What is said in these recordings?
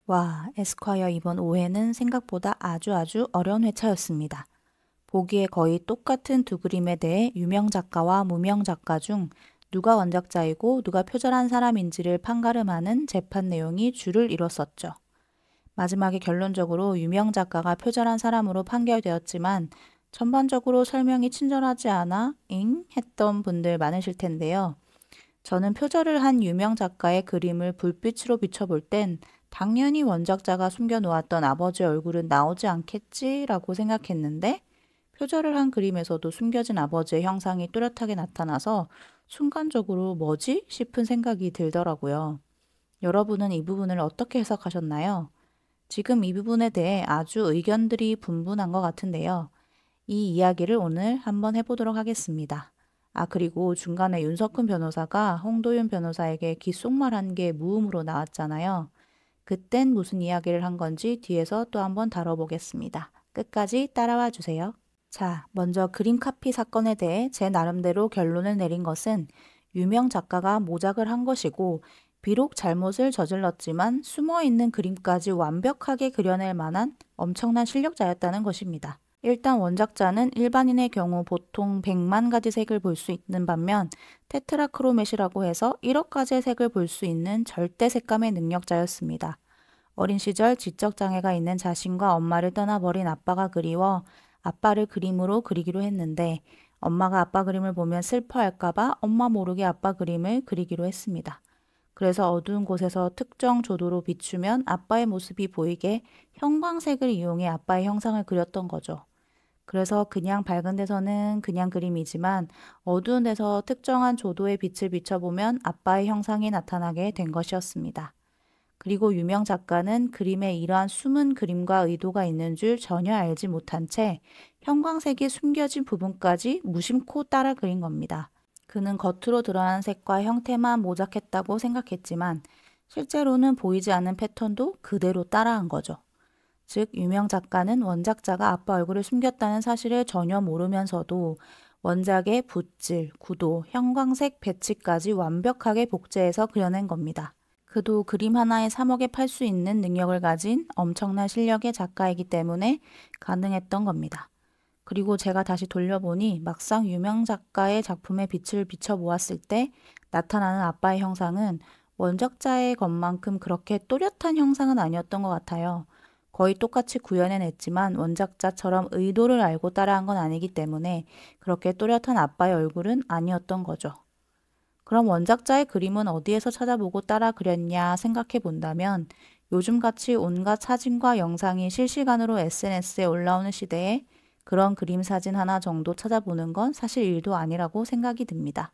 와, 에스콰이어 이번 5회는 생각보다 아주 어려운 회차였습니다. 보기에 거의 똑같은 두 그림에 대해 유명 작가와 무명 작가 중 누가 원작자이고 누가 표절한 사람인지를 판가름하는 재판 내용이 줄을 이뤘었죠. 마지막에 결론적으로 유명 작가가 표절한 사람으로 판결되었지만 전반적으로 설명이 친절하지 않아 잉? 했던 분들 많으실 텐데요. 저는 표절을 한 유명 작가의 그림을 불빛으로 비춰볼 땐 당연히 원작자가 숨겨놓았던 아버지의 얼굴은 나오지 않겠지라고 생각했는데 표절을 한 그림에서도 숨겨진 아버지의 형상이 뚜렷하게 나타나서 순간적으로 뭐지? 싶은 생각이 들더라고요. 여러분은 이 부분을 어떻게 해석하셨나요? 지금 이 부분에 대해 아주 의견들이 분분한 것 같은데요. 이 이야기를 오늘 한번 해보도록 하겠습니다. 아, 그리고 중간에 윤석훈 변호사가 홍도윤 변호사에게 귓속말한 게 무음으로 나왔잖아요. 그땐 무슨 이야기를 한 건지 뒤에서 또 한번 다뤄보겠습니다. 끝까지 따라와 주세요. 자, 먼저 그림 카피 사건에 대해 제 나름대로 결론을 내린 것은 유명 작가가 모작을 한 것이고 비록 잘못을 저질렀지만 숨어있는 그림까지 완벽하게 그려낼 만한 엄청난 실력자였다는 것입니다. 일단 원작자는 일반인의 경우 보통 100만 가지 색을 볼 수 있는 반면 테트라크로메시라고 해서 1억 가지의 색을 볼 수 있는 절대 색감의 능력자였습니다. 어린 시절 지적장애가 있는 자신과 엄마를 떠나버린 아빠가 그리워 아빠를 그림으로 그리기로 했는데 엄마가 아빠 그림을 보면 슬퍼할까봐 엄마 모르게 아빠 그림을 그리기로 했습니다. 그래서 어두운 곳에서 특정 조도로 비추면 아빠의 모습이 보이게 형광색을 이용해 아빠의 형상을 그렸던 거죠. 그래서 그냥 밝은 데서는 그냥 그림이지만 어두운 데서 특정한 조도의 빛을 비춰보면 아빠의 형상이 나타나게 된 것이었습니다. 그리고 유명 작가는 그림에 이러한 숨은 그림과 의도가 있는 줄 전혀 알지 못한 채 형광색이 숨겨진 부분까지 무심코 따라 그린 겁니다. 그는 겉으로 드러난 색과 형태만 모작했다고 생각했지만 실제로는 보이지 않는 패턴도 그대로 따라한 거죠. 즉, 유명 작가는 원작자가 아빠 얼굴을 숨겼다는 사실을 전혀 모르면서도 원작의 붓질, 구도, 형광색 배치까지 완벽하게 복제해서 그려낸 겁니다. 그도 그림 하나에 3억에 팔 수 있는 능력을 가진 엄청난 실력의 작가이기 때문에 가능했던 겁니다. 그리고 제가 다시 돌려보니 막상 유명 작가의 작품에 빛을 비춰보았을 때 나타나는 아빠의 형상은 원작자의 것만큼 그렇게 또렷한 형상은 아니었던 것 같아요. 거의 똑같이 구현해냈지만 원작자처럼 의도를 알고 따라한 건 아니기 때문에 그렇게 또렷한 아빠의 얼굴은 아니었던 거죠. 그럼 원작자의 그림은 어디에서 찾아보고 따라 그렸냐 생각해 본다면 요즘같이 온갖 사진과 영상이 실시간으로 SNS에 올라오는 시대에 그런 그림 사진 하나 정도 찾아보는 건 사실 일도 아니라고 생각이 듭니다.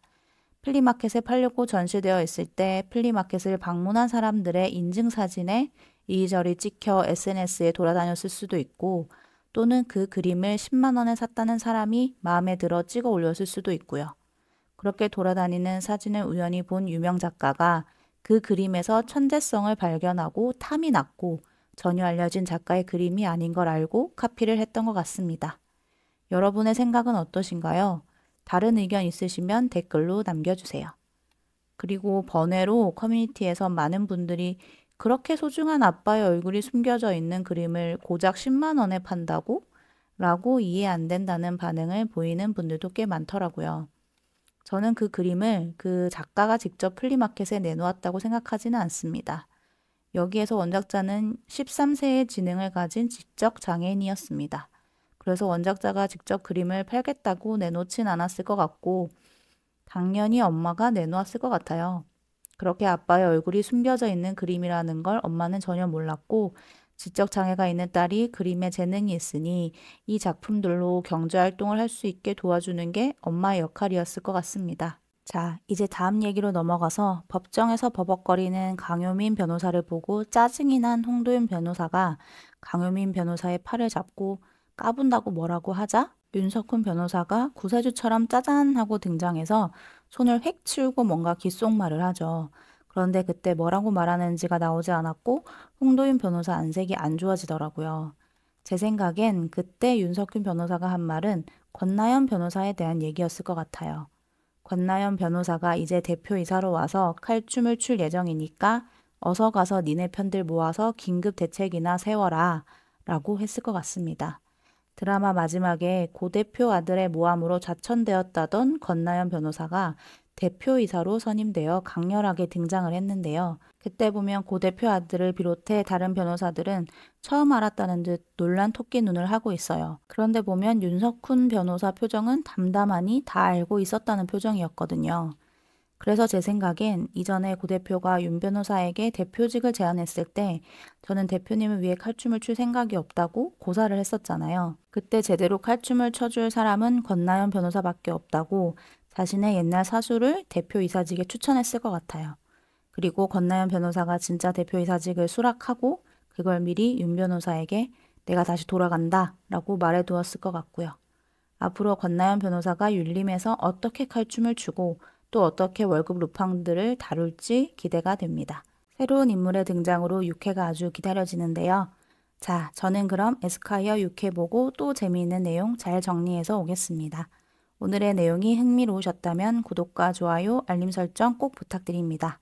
플리마켓에 팔려고 전시되어 있을 때 플리마켓을 방문한 사람들의 인증사진에 이리저리 찍혀 SNS에 돌아다녔을 수도 있고 또는 그 그림을 10만 원에 샀다는 사람이 마음에 들어 찍어 올렸을 수도 있고요. 그렇게 돌아다니는 사진을 우연히 본 유명 작가가 그 그림에서 천재성을 발견하고 탐이 났고 전혀 알려진 작가의 그림이 아닌 걸 알고 카피를 했던 것 같습니다. 여러분의 생각은 어떠신가요? 다른 의견 있으시면 댓글로 남겨주세요. 그리고 번외로 커뮤니티에서 많은 분들이 그렇게 소중한 아빠의 얼굴이 숨겨져 있는 그림을 고작 10만 원에 판다고? 라고 이해 안 된다는 반응을 보이는 분들도 꽤 많더라고요. 저는 그 그림을 그 작가가 직접 플리마켓에 내놓았다고 생각하지는 않습니다. 여기에서 원작자는 13세의 지능을 가진 지적 장애인이었습니다. 그래서 원작자가 직접 그림을 팔겠다고 내놓진 않았을 것 같고 당연히 엄마가 내놓았을 것 같아요. 그렇게 아빠의 얼굴이 숨겨져 있는 그림이라는 걸 엄마는 전혀 몰랐고 지적 장애가 있는 딸이 그림에 재능이 있으니 이 작품들로 경제활동을 할 수 있게 도와주는 게 엄마의 역할이었을 것 같습니다. 자, 이제 다음 얘기로 넘어가서 법정에서 버벅거리는 강효민 변호사를 보고 짜증이 난 홍도윤 변호사가 강효민 변호사의 팔을 잡고 까분다고 뭐라고 하자 윤석훈 변호사가 구세주처럼 짜잔 하고 등장해서 손을 획 치우고 뭔가 귓속말을 하죠. 그런데 그때 뭐라고 말하는지가 나오지 않았고 홍도윤 변호사 안색이 안 좋아지더라고요. 제 생각엔 그때 윤석훈 변호사가 한 말은 권나연 변호사에 대한 얘기였을 것 같아요. 권나연 변호사가 이제 대표이사로 와서 칼춤을 출 예정이니까 어서 가서 니네 편들 모아서 긴급 대책이나 세워라 라고 했을 것 같습니다. 드라마 마지막에 고 대표 아들의 모함으로 좌천되었다던 권나연 변호사가 대표이사로 선임되어 강렬하게 등장을 했는데요. 그때 보면 고 대표 아들을 비롯해 다른 변호사들은 처음 알았다는 듯 놀란 토끼 눈을 하고 있어요. 그런데 보면 윤석훈 변호사 표정은 담담하니 다 알고 있었다는 표정이었거든요. 그래서 제 생각엔 이전에 고 대표가 윤 변호사에게 대표직을 제안했을 때 저는 대표님을 위해 칼춤을 출 생각이 없다고 고사를 했었잖아요. 그때 제대로 칼춤을 쳐줄 사람은 권나연 변호사밖에 없다고 자신의 옛날 사수를 대표이사직에 추천했을 것 같아요. 그리고 권나연 변호사가 진짜 대표이사직을 수락하고 그걸 미리 윤 변호사에게 내가 다시 돌아간다 라고 말해두었을 것 같고요. 앞으로 권나연 변호사가 윤림에서 어떻게 칼춤을 추고 또 어떻게 월급 루팡들을 다룰지 기대가 됩니다. 새로운 인물의 등장으로 6회가 아주 기다려지는데요. 자, 저는 그럼 에스콰이어 6회 보고 또 재미있는 내용 잘 정리해서 오겠습니다. 오늘의 내용이 흥미로우셨다면 구독과 좋아요, 알림 설정 꼭 부탁드립니다.